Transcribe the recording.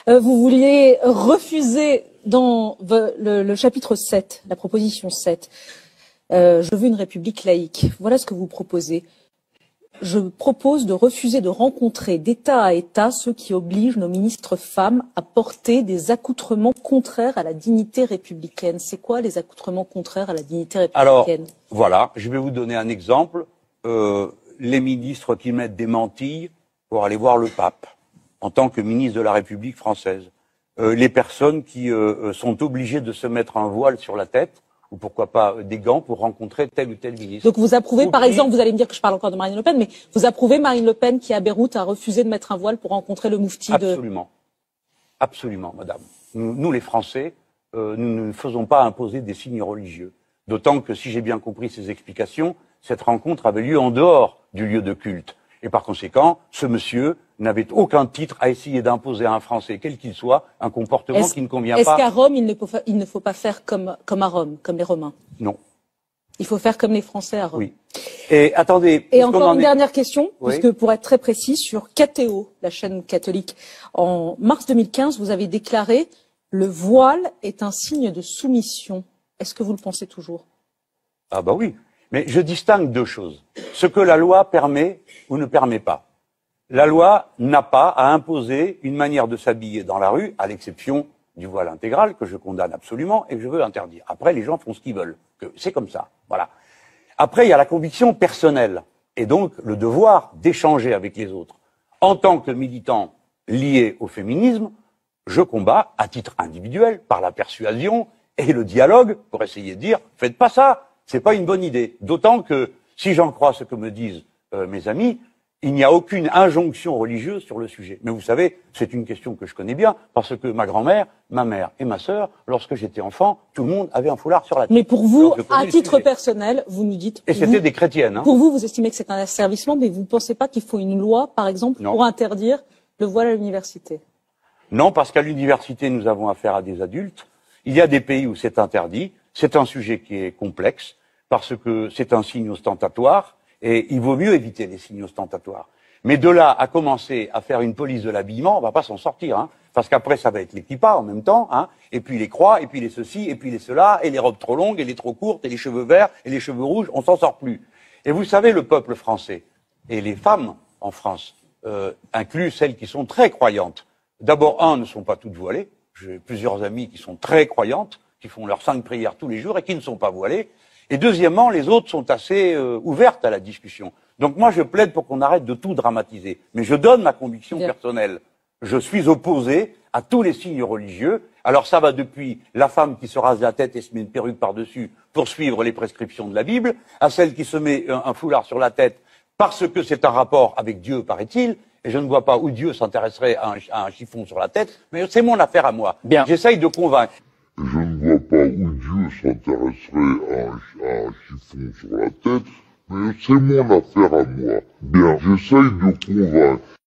Vous vouliez refuser dans le chapitre 7, la proposition 7, je veux une république laïque. Voilà ce que vous proposez. Je propose de refuser de rencontrer d'État à État ceux qui obligent nos ministres femmes à porter des accoutrements contraires à la dignité républicaine. C'est quoi les accoutrements contraires à la dignité républicaine? Alors, voilà, je vais vous donner un exemple. Les ministres qui mettent des mantilles pour aller voir le pape en tant que ministre de la République française. Les personnes qui sont obligées de se mettre un voile sur la tête, ou pourquoi pas des gants pour rencontrer tel ou tel ministre. Donc vous approuvez, par exemple, vous allez me dire que je parle encore de Marine Le Pen, mais vous approuvez Marine Le Pen qui, à Beyrouth, a refusé de mettre un voile pour rencontrer le moufti de... Absolument. Absolument, madame. Nous les Français, nous ne faisons pas imposer des signes religieux. D'autant que, si j'ai bien compris ces explications, cette rencontre avait lieu en dehors du lieu de culte. Et par conséquent, ce monsieur n'avait aucun titre à essayer d'imposer à un Français, quel qu'il soit, un comportement qui ne convient pas. Est-ce qu'à Rome, il ne faut pas faire comme à Rome, comme les Romains? Non. Il faut faire comme les Français à Rome. Oui. Et attendez. Et encore une dernière question, oui, puisque pour être très précis, sur KTO, la chaîne catholique, en mars 2015, vous avez déclaré « Le voile est un signe de soumission ». Est-ce que vous le pensez toujours? Ah bah oui. Mais je distingue deux choses. Ce que la loi permet ou ne permet pas. La loi n'a pas à imposer une manière de s'habiller dans la rue, à l'exception du voile intégral, que je condamne absolument et que je veux interdire. Après, les gens font ce qu'ils veulent. C'est comme ça. Voilà. Après, il y a la conviction personnelle et donc le devoir d'échanger avec les autres. En tant que militant lié au féminisme, je combats à titre individuel, par la persuasion et le dialogue, pour essayer de dire « faites pas ça, c'est pas une bonne idée ». D'autant que, si j'en crois ce que me disent mes amis, il n'y a aucune injonction religieuse sur le sujet. Mais vous savez, c'est une question que je connais bien, parce que ma grand-mère, ma mère et ma sœur, lorsque j'étais enfant, tout le monde avait un foulard sur la tête. Mais pour vous, à titre personnel, vous nous dites... Et c'était des chrétiennes. Hein. Pour vous, vous estimez que c'est un asservissement, mais vous ne pensez pas qu'il faut une loi, par exemple, pour interdire le voile à l'université? Non, parce qu'à l'université, nous avons affaire à des adultes. Il y a des pays où c'est interdit. C'est un sujet qui est complexe, parce que c'est un signe ostentatoire. Et il vaut mieux éviter les signes ostentatoires. Mais de là à commencer à faire une police de l'habillement, on va pas s'en sortir, hein, parce qu'après ça va être les kippas en même temps, hein, et puis les croix, et puis les ceci, et puis les cela, et les robes trop longues, et les trop courtes, et les cheveux verts, et les cheveux rouges, on s'en sort plus. Et vous savez, le peuple français, et les femmes en France, inclus celles qui sont très croyantes, d'abord, ne sont pas toutes voilées, j'ai plusieurs amies qui sont très croyantes, qui font leurs 5 prières tous les jours, et qui ne sont pas voilées. Et deuxièmement, les autres sont assez ouvertes à la discussion. Donc moi, je plaide pour qu'on arrête de tout dramatiser. Mais je donne ma conviction personnelle. Je suis opposé à tous les signes religieux. Alors ça va depuis la femme qui se rase la tête et se met une perruque par-dessus pour suivre les prescriptions de la Bible, à celle qui se met un foulard sur la tête parce que c'est un rapport avec Dieu, paraît-il. Et je ne vois pas où Dieu s'intéresserait à un chiffon sur la tête, mais c'est mon affaire à moi. J'essaye de convaincre. Je ne vois pas où Dieu s'intéresserait à un chiffon sur la tête, mais c'est mon affaire à moi. Bien, j'essaye de convaincre.